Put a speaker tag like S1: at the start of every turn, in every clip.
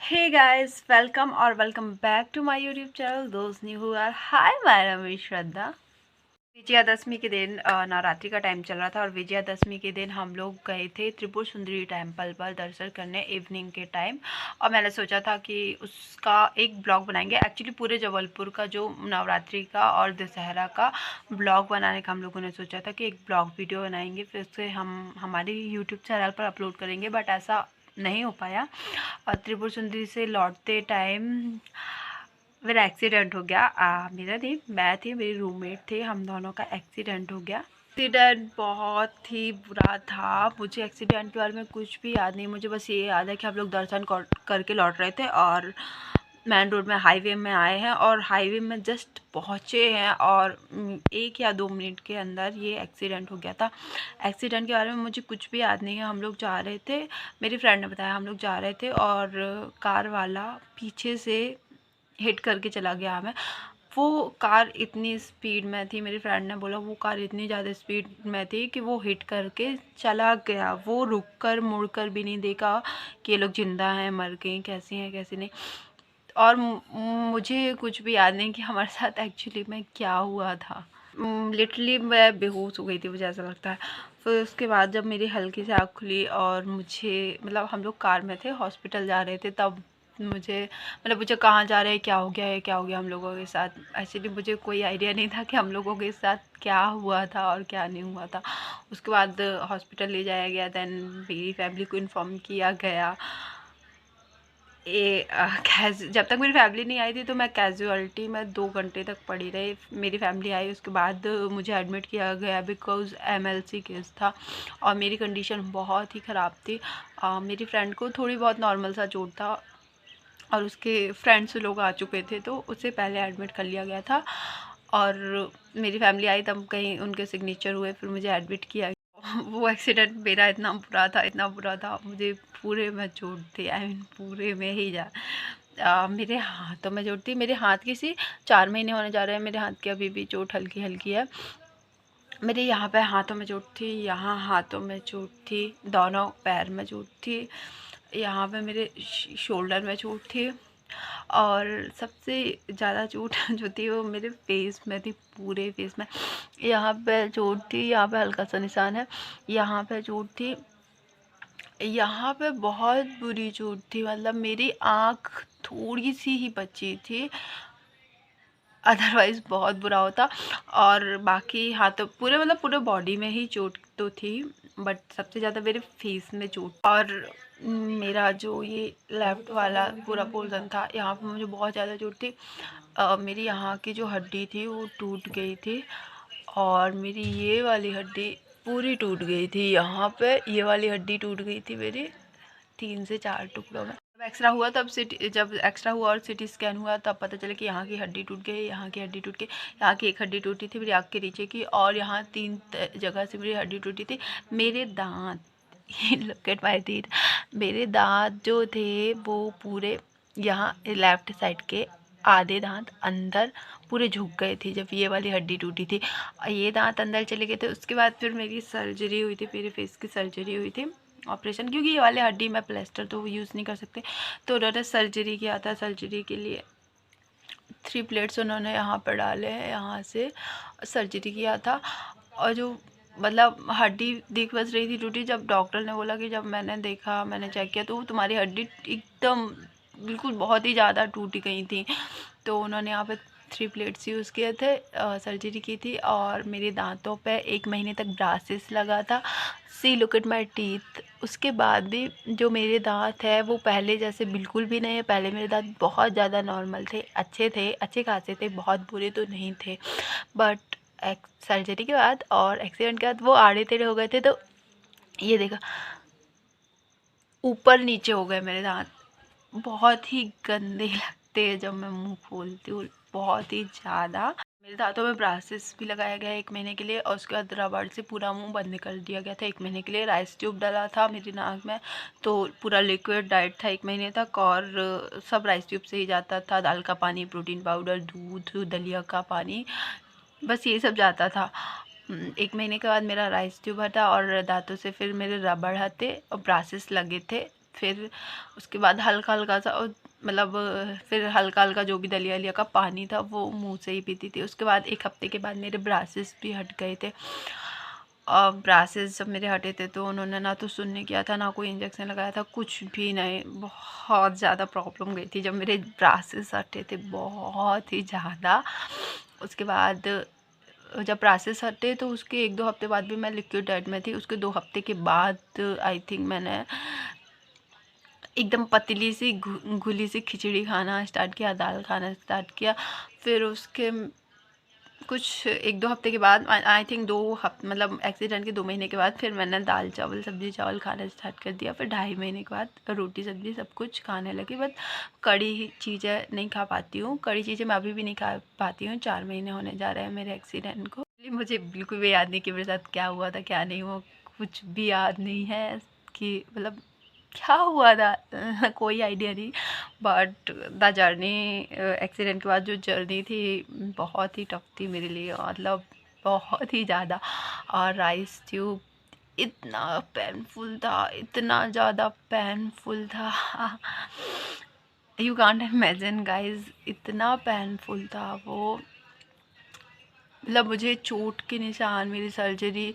S1: Hey guys, welcome or welcome back to my YouTube channel. Those new who are hi, my name is श्रद्धा। विजयादशमी के दिन नवरात्रि का time चल रहा था और विजयादशमी के दिन हम लोग गए थे त्रिपुर सुंदरी टेम्पल पर दर्शन करने इवनिंग के टाइम। और मैंने सोचा था कि उसका एक ब्लॉग बनाएंगे। एक्चुअली पूरे जबलपुर का जो नवरात्रि का और दशहरा का ब्लॉग बनाने का हम लोगों ने सोचा था कि एक ब्लॉग वीडियो बनाएंगे, फिर उसे हम हमारे यूट्यूब चैनल पर अपलोड करेंगे, बट ऐसा नहीं हो पाया। और त्रिपुर सुंदरी से लौटते टाइम मेरा एक्सीडेंट हो गया। मेरा नहीं, मैं थी, मेरी रूममेट थे, हम दोनों का एक्सीडेंट हो गया। एक्सीडेंट बहुत ही बुरा था। मुझे एक्सीडेंट के बारे में कुछ भी याद नहीं, मुझे बस ये याद है कि हम लोग दर्शन करके लौट रहे थे और मेन रोड में हाईवे में आए हैं और हाईवे में जस्ट पहुँचे हैं और 1 या 2 मिनट के अंदर ये एक्सीडेंट हो गया था। एक्सीडेंट के बारे में मुझे कुछ भी याद नहीं है। हम लोग जा रहे थे, मेरी फ्रेंड ने बताया, हम लोग जा रहे थे और कार वाला पीछे से हिट करके चला गया हमें। वो कार इतनी स्पीड में थी, मेरी फ्रेंड ने बोला वो कार इतनी ज़्यादा स्पीड में थी कि वो हिट करके चला गया। वो रुक कर मुड़ कर भी नहीं देखा कि ये लोग जिंदा हैं, मर गए, कैसी हैं कैसी नहीं। और मुझे कुछ भी याद नहीं कि हमारे साथ एक्चुअली में क्या हुआ था। लिटरली मैं बेहोश हो गई थी, मुझे ऐसा लगता है। फिर उसके बाद जब मेरी हल्की सी आँख खुली और मुझे मतलब हम लोग कार में थे, हॉस्पिटल जा रहे थे, तब मुझे मतलब मुझे कहाँ जा रहे हैं, क्या हो गया है, क्या हो गया हम लोगों के साथ। एक्चुअली मुझे कोई आइडिया नहीं था कि हम लोगों के साथ क्या हुआ था और क्या नहीं हुआ था। उसके बाद हॉस्पिटल ले जाया गया, दैन मेरी फैमिली को इन्फॉर्म किया गया। जब तक मेरी फैमिली नहीं आई थी तो मैं कैजुअलिटी में 2 घंटे तक पड़ी रही। मेरी फैमिली आई, उसके बाद मुझे एडमिट किया गया बिकॉज़ एमएलसी केस था और मेरी कंडीशन बहुत ही ख़राब थी। मेरी फ्रेंड को थोड़ी बहुत नॉर्मल सा चोट था और उसके फ्रेंड्स लोग आ चुके थे, तो उससे पहले एडमिट कर लिया गया था। और मेरी फैमिली आई तब कहीं उनके सिग्नेचर हुए, फिर मुझे एडमिट किया। वो एक्सीडेंट मेरा इतना बुरा था, इतना बुरा था, मुझे पूरे में चोट थी। आई मीन पूरे में ही मेरे हाथों में चोट थी। मेरे हाथ की सी 4 महीने होने जा रहे हैं, मेरे हाथ की अभी भी चोट हल्की हल्की है। मेरे यहाँ पे हाथों में चोट थी, यहाँ हाथों में चोट थी, दोनों पैर में चोट थी, यहाँ पे मेरे शोल्डर में चोट थी और सबसे ज़्यादा चोट जो थी वो मेरे फेस में थी, पूरे फेस में। यहाँ पे चोट थी, यहाँ पे हल्का सा निशान है, यहाँ पे चोट थी, यहाँ पे बहुत बुरी चोट थी। मतलब मेरी आँख थोड़ी सी ही बची थी, अदरवाइज़ बहुत बुरा होता। और बाकी हाथों पूरे मतलब पूरे बॉडी में ही चोट तो थी, बट सबसे ज़्यादा मेरे फेस में चोट। और मेरा जो ये लेफ़्ट वाला पूरा पोर्शन था, यहाँ पे मुझे बहुत ज़्यादा चोट थी। मेरी यहाँ की जो हड्डी थी वो टूट गई थी और मेरी ये वाली हड्डी पूरी टूट गई थी। यहाँ पे ये वाली हड्डी टूट गई थी मेरी 3 से 4 टुकड़ों में। जब एक्सरा हुआ और सिटी स्कैन हुआ तब पता चला कि यहाँ की हड्डी टूट गई, यहाँ की हड्डी टूट गई, यहाँ की एक हड्डी टूटी थी मेरी आँख के नीचे की, और यहाँ 3 जगह से मेरी हड्डी टूटी थी। मेरे दांत लुक एट माय टीथ, मेरे दांत जो थे वो पूरे यहाँ लेफ्ट साइड के आधे दांत अंदर पूरे झुक गए थे जब ये वाली हड्डी टूटी थी। ये दांत अंदर चले गए थे। उसके बाद फिर मेरी सर्जरी हुई थी, मेरे फेस की सर्जरी हुई थी, ऑपरेशन, क्योंकि ये वाले हड्डी में प्लास्टर तो यूज़ नहीं कर सकते, तो उन्होंने सर्जरी किया था। सर्जरी के लिए 3 प्लेट्स उन्होंने यहाँ पर डाले हैं, यहाँ से सर्जरी किया था। और जो मतलब हड्डी दिख बस रही थी टूटी, जब डॉक्टर ने बोला कि जब मैंने देखा, मैंने चेक किया तो तुम्हारी हड्डी एकदम बिल्कुल बहुत ही ज़्यादा टूटी गई थी। तो उन्होंने यहाँ पे 3 प्लेट्स यूज़ किए थे, सर्जरी की थी। और मेरे दांतों पे 1 महीने तक ब्रासिस लगा था। See look at my teeth. उसके बाद भी जो मेरे दांत है वो पहले जैसे बिल्कुल भी नहीं है। पहले मेरे दांत बहुत ज़्यादा नॉर्मल थे, अच्छे खासे थे, बहुत बुरे तो नहीं थे। बट सर्जरी के बाद और एक्सीडेंट के बाद वो आड़े टेढ़े हो गए थे। तो ये देखा, ऊपर नीचे हो गए मेरे दांत, बहुत ही गंदे लगते हैं जब मैं मुंह खोलती हूँ, बहुत ही ज़्यादा। मेरे दांतों में ब्रासिस भी लगाया गया 1 महीने के लिए और उसके बाद रबड़ से पूरा मुंह बंद कर दिया गया था 1 महीने के लिए। राइस ट्यूब डाला था मेरी नाक में, तो पूरा लिक्विड डाइट था 1 महीने तक, और सब राइस ट्यूब से ही जाता था। दाल का पानी, प्रोटीन पाउडर, दूध, दलिया का पानी, बस ये सब जाता था। 1 महीने के बाद मेरा राइस ट्यूब हटा और दांतों से फिर मेरे रबड़ हटे और ब्रासिस लगे थे। फिर उसके बाद हल्का हल्का सा मतलब फिर हल्का हल्का जो भी दलिया वलिया का पानी था वो मुंह से ही पीती थी। उसके बाद 1 हफ्ते के बाद मेरे ब्रासेस भी हट गए थे। और ब्रासेस जब मेरे हटे थे तो उन्होंने ना तो सुनने किया था, ना कोई इंजेक्शन लगाया था, कुछ भी नहीं। बहुत ज़्यादा प्रॉब्लम गई थी जब मेरे ब्रासेस हटे थे, बहुत ही ज़्यादा। उसके बाद जब ब्रासेस हटे तो उसके 1-2 हफ्ते बाद भी मैं लिक्विड डाइट में थी। उसके 2 हफ्ते के बाद आई थिंक मैंने एकदम पतली सी घुली सी खिचड़ी खाना स्टार्ट किया, दाल खाना स्टार्ट किया। फिर उसके कुछ 1-2 हफ्ते के बाद आई थिंक 2 हफ्ते मतलब एक्सीडेंट के 2 महीने के बाद फिर मैंने दाल चावल सब्जी चावल खाना स्टार्ट कर दिया। फिर 2.5 महीने के बाद रोटी सब्जी सब कुछ खाने लगी। बट कड़ी चीज़ें नहीं खा पाती हूँ, कड़ी चीज़ें मैं अभी भी नहीं खा पाती हूँ। 4 महीने होने जा रहे हैं मेरे एक्सीडेंट को। मुझे बिल्कुल भी याद नहीं कि मेरे साथ क्या हुआ था क्या नहीं हुआ, कुछ भी याद नहीं है कि मतलब क्या हुआ था कोई आइडिया नहीं। बट द जर्नी एक्सीडेंट के बाद जो जर्नी थी बहुत ही टफ थी मेरे लिए, मतलब बहुत ही ज़्यादा। और राइस ट्यूब इतना पेनफुल था, इतना ज़्यादा पेनफुल था यू कांट इमेजिन गाइज, इतना पेनफुल था वो। मतलब मुझे चोट के निशान, मेरी सर्जरी,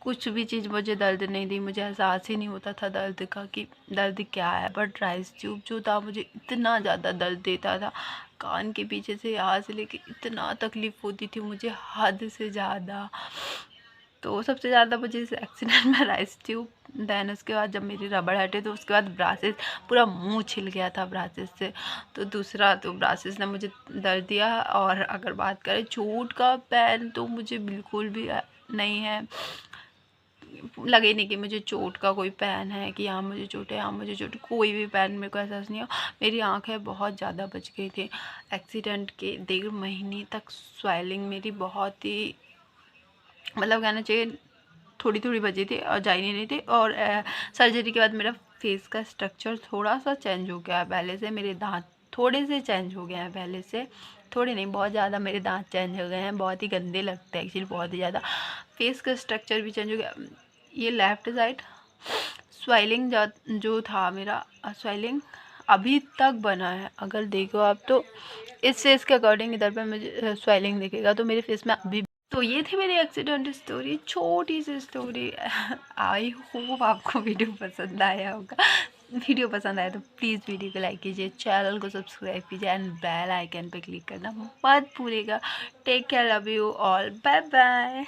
S1: कुछ भी चीज़ मुझे दर्द नहीं दी। मुझे एहसास ही नहीं होता था दर्द का कि दर्द क्या है। बट राइस ट्यूब जो था मुझे इतना ज़्यादा दर्द देता था, कान के पीछे से यहाँ से लेके इतना तकलीफ़ होती थी मुझे, हद से ज़्यादा। तो सबसे ज़्यादा मुझे इस एक्सीडेंट में राइस ट्यूब, दैन उसके बाद जब मेरी रबड़ हटे तो उसके बाद ब्रासेस, पूरा मुंह छिल गया था ब्रासेस से। तो दूसरा तो ब्रासेस ने मुझे दर्द दिया। और अगर बात करें चोट का, पैन तो मुझे बिल्कुल भी नहीं है, लगे नहीं कि मुझे चोट का कोई पैन है कि यहाँ मुझे चोट है, यहाँ मुझे चोट, कोई भी पैन मेरे को एहसास नहीं हो। मेरी आँखें बहुत ज़्यादा बच गई थी। एक्सीडेंट के 1.5 महीने तक स्वेलिंग मेरी बहुत ही, मतलब कहना चाहिए थोड़ी थोड़ी बची थी और जा ही नहीं थी। और सर्जरी के बाद मेरा फेस का स्ट्रक्चर थोड़ा सा चेंज हो गया है पहले से। मेरे दांत थोड़े से चेंज हो गए हैं पहले से, थोड़े नहीं बहुत ज़्यादा मेरे दांत चेंज हो गए हैं। बहुत ही गंदे लगते हैं एक्चुअली, बहुत ही ज़्यादा। फेस का स्ट्रक्चर भी चेंज हो गया। ये लेफ़्ट साइड स्वेलिंग जो था मेरा, स्वेलिंग अभी तक बना है। अगर देखो आप तो इस फेस के अकॉर्डिंग इधर पे मुझे स्वेलिंग दिखेगा, तो मेरे फेस में अभी। तो ये थी मेरी एक्सीडेंट स्टोरी, छोटी सी स्टोरी। आई होप आपको वीडियो पसंद आया होगा। वीडियो पसंद आया तो प्लीज़ वीडियो को लाइक कीजिए, चैनल को सब्सक्राइब कीजिए एंड बेल आइकन पे क्लिक करना मत भूलिएगा। Take care, love you all, bye bye.